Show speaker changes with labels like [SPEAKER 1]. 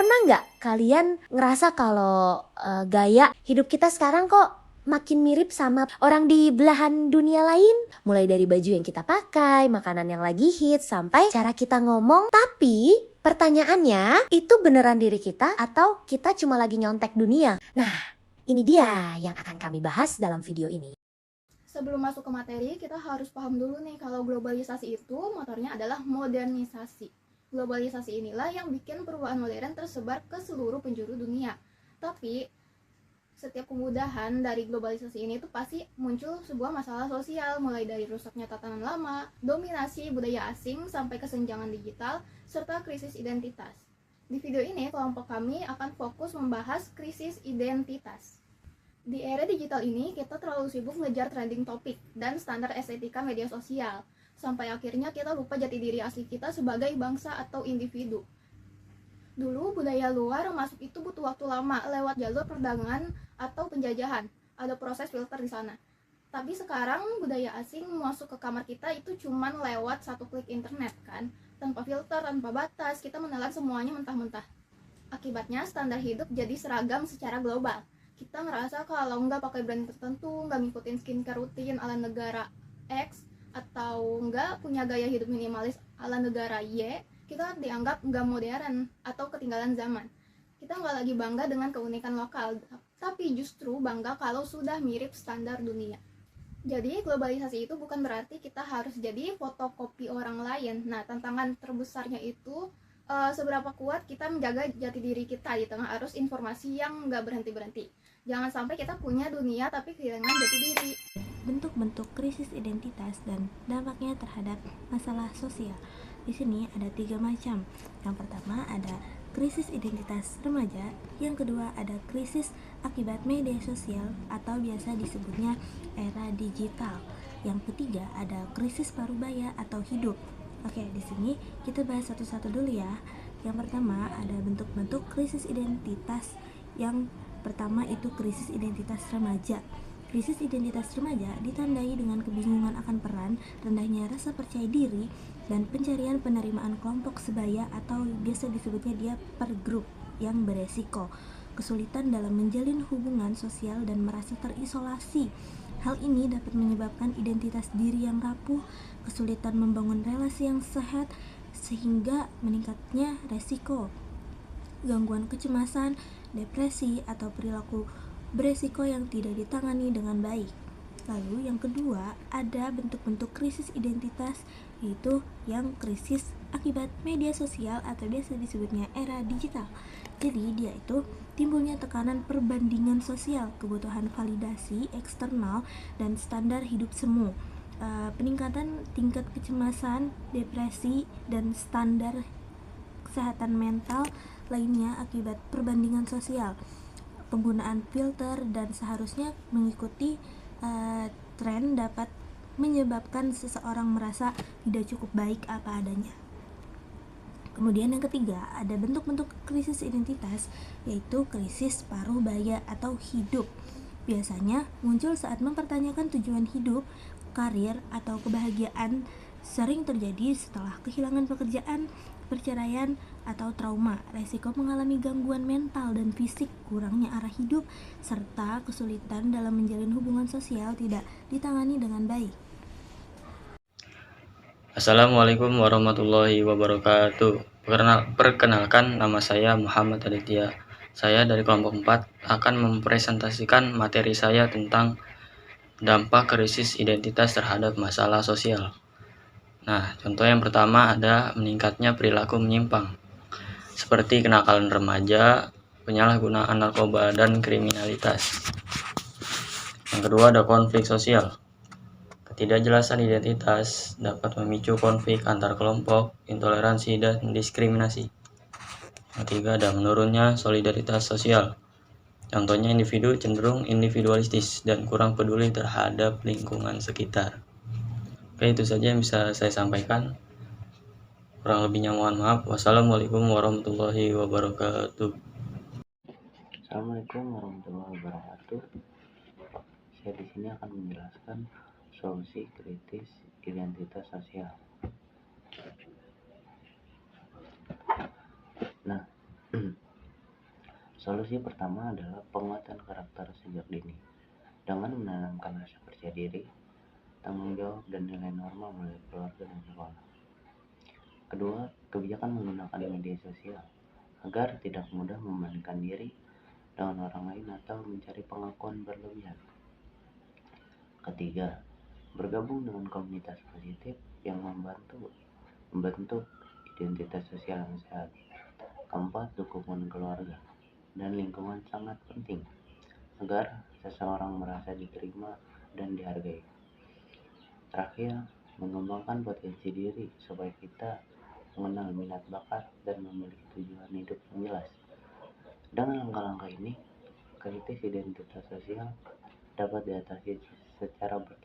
[SPEAKER 1] Pernah nggak kalian ngerasa kalau gaya hidup kita sekarang kok makin mirip sama orang di belahan dunia lain? Mulai dari baju yang kita pakai, makanan yang lagi hits, sampai cara kita ngomong. Tapi pertanyaannya, itu beneran diri kita atau kita cuma lagi nyontek dunia? Nah, ini dia yang akan kami bahas dalam video ini.
[SPEAKER 2] Sebelum masuk ke materi, kita harus paham dulu nih kalau globalisasi itu motornya adalah modernisasi. Globalisasi inilah yang bikin perubahan modern tersebar ke seluruh penjuru dunia. Tapi setiap kemudahan dari globalisasi ini tuh pasti muncul sebuah masalah sosial, mulai dari rusaknya tatanan lama, dominasi budaya asing, sampai kesenjangan digital, serta krisis identitas. Di video ini, kelompok kami akan fokus membahas krisis identitas. Di era digital ini, kita terlalu sibuk ngejar trending topik dan standar estetika media sosial, sampai akhirnya kita lupa jati diri asli kita sebagai bangsa atau individu. Dulu budaya luar masuk itu butuh waktu lama lewat jalur perdagangan atau penjajahan. Ada proses filter di sana. Tapi sekarang budaya asing masuk ke kamar kita itu cuman lewat satu klik internet kan. Tanpa filter, tanpa batas, kita menelan semuanya mentah-mentah. Akibatnya standar hidup jadi seragam secara global. Kita ngerasa kalau nggak pakai brand tertentu, nggak ngikutin skincare rutin ala negara X, atau nggak punya gaya hidup minimalis ala negara Y, kita dianggap nggak modern atau ketinggalan zaman. Kita nggak lagi bangga dengan keunikan lokal, tapi justru bangga kalau sudah mirip standar dunia. Jadi globalisasi itu bukan berarti kita harus jadi fotokopi orang lain. Nah, tantangan terbesarnya itu seberapa kuat kita menjaga jati diri kita di tengah arus informasi yang nggak berhenti-berhenti. Jangan sampai kita punya dunia tapi kehilangan jati diri.
[SPEAKER 3] Bentuk-bentuk krisis identitas dan dampaknya terhadap masalah sosial. Di sini ada 3 macam. Yang pertama ada krisis identitas remaja, yang kedua ada krisis akibat media sosial atau biasa disebutnya era digital. Yang ketiga ada krisis parubaya atau hidup. Oke, di sini kita bahas satu-satu dulu ya. Yang pertama ada bentuk-bentuk krisis identitas. Yang pertama itu krisis identitas remaja. Krisis identitas remaja ditandai dengan kebingungan akan peran, rendahnya rasa percaya diri, dan pencarian penerimaan kelompok sebaya atau biasa disebutnya dia per grup yang beresiko, kesulitan dalam menjalin hubungan sosial dan merasa terisolasi. Hal ini dapat menyebabkan identitas diri yang rapuh, kesulitan membangun relasi yang sehat, sehingga meningkatnya resiko gangguan kecemasan, depresi, atau perilaku beresiko yang tidak ditangani dengan baik. Lalu yang kedua, ada bentuk-bentuk krisis identitas, yaitu yang krisis akibat media sosial atau biasa disebutnya era digital. Jadi dia itu timbulnya tekanan perbandingan sosial, kebutuhan validasi eksternal, dan standar hidup semu. Peningkatan tingkat kecemasan, depresi, dan standar kesehatan mental lainnya akibat perbandingan sosial, penggunaan filter, dan seharusnya mengikuti tren dapat menyebabkan seseorang merasa tidak cukup baik apa adanya. Kemudian yang ketiga, ada bentuk-bentuk krisis identitas, yaitu krisis paruh baya atau hidup. Biasanya muncul saat mempertanyakan tujuan hidup, karir, atau kebahagiaan. Sering terjadi setelah kehilangan pekerjaan, perceraian, atau trauma. Resiko mengalami gangguan mental dan fisik, kurangnya arah hidup, serta kesulitan dalam menjalin hubungan sosial tidak ditangani dengan baik.
[SPEAKER 4] Assalamualaikum warahmatullahi wabarakatuh. Perkenalkan, nama saya Muhammad Aditya. Saya dari kelompok 4 akan mempresentasikan materi saya tentang dampak krisis identitas terhadap masalah sosial. Nah, contoh yang pertama ada meningkatnya perilaku menyimpang, seperti kenakalan remaja, penyalahgunaan narkoba, dan kriminalitas. Yang kedua ada konflik sosial. Ketidakjelasan identitas dapat memicu konflik antar kelompok, intoleransi, dan diskriminasi. Yang ketiga ada menurunnya solidaritas sosial. Contohnya individu cenderung individualistis dan kurang peduli terhadap lingkungan sekitar. Oke, itu saja yang bisa saya sampaikan. Kurang lebihnya mohon maaf. Wassalamualaikum warahmatullahi wabarakatuh.
[SPEAKER 5] Assalamualaikum warahmatullahi wabarakatuh. Saya di sini akan menjelaskan solusi kritis identitas sosial. Nah, Solusi pertama adalah penguatan karakter sejak dini, dengan menanamkan rasa percaya diri, tanggung jawab, dan nilai norma melalui keluarga dan sekolah. Kedua, kebijakan menggunakan media sosial agar tidak mudah membandingkan diri dengan orang lain atau mencari pengakuan berlebihan. Ketiga, bergabung dengan komunitas positif yang membentuk identitas sosial yang sehat. Keempat, dukungan keluarga dan lingkungan sangat penting agar seseorang merasa diterima dan dihargai. Terakhir, mengembangkan potensi diri supaya kita mengenal minat bakat dan memiliki tujuan hidup yang jelas. Dengan langkah-langkah ini, krisis identitas sosial dapat diatasi secara bertahap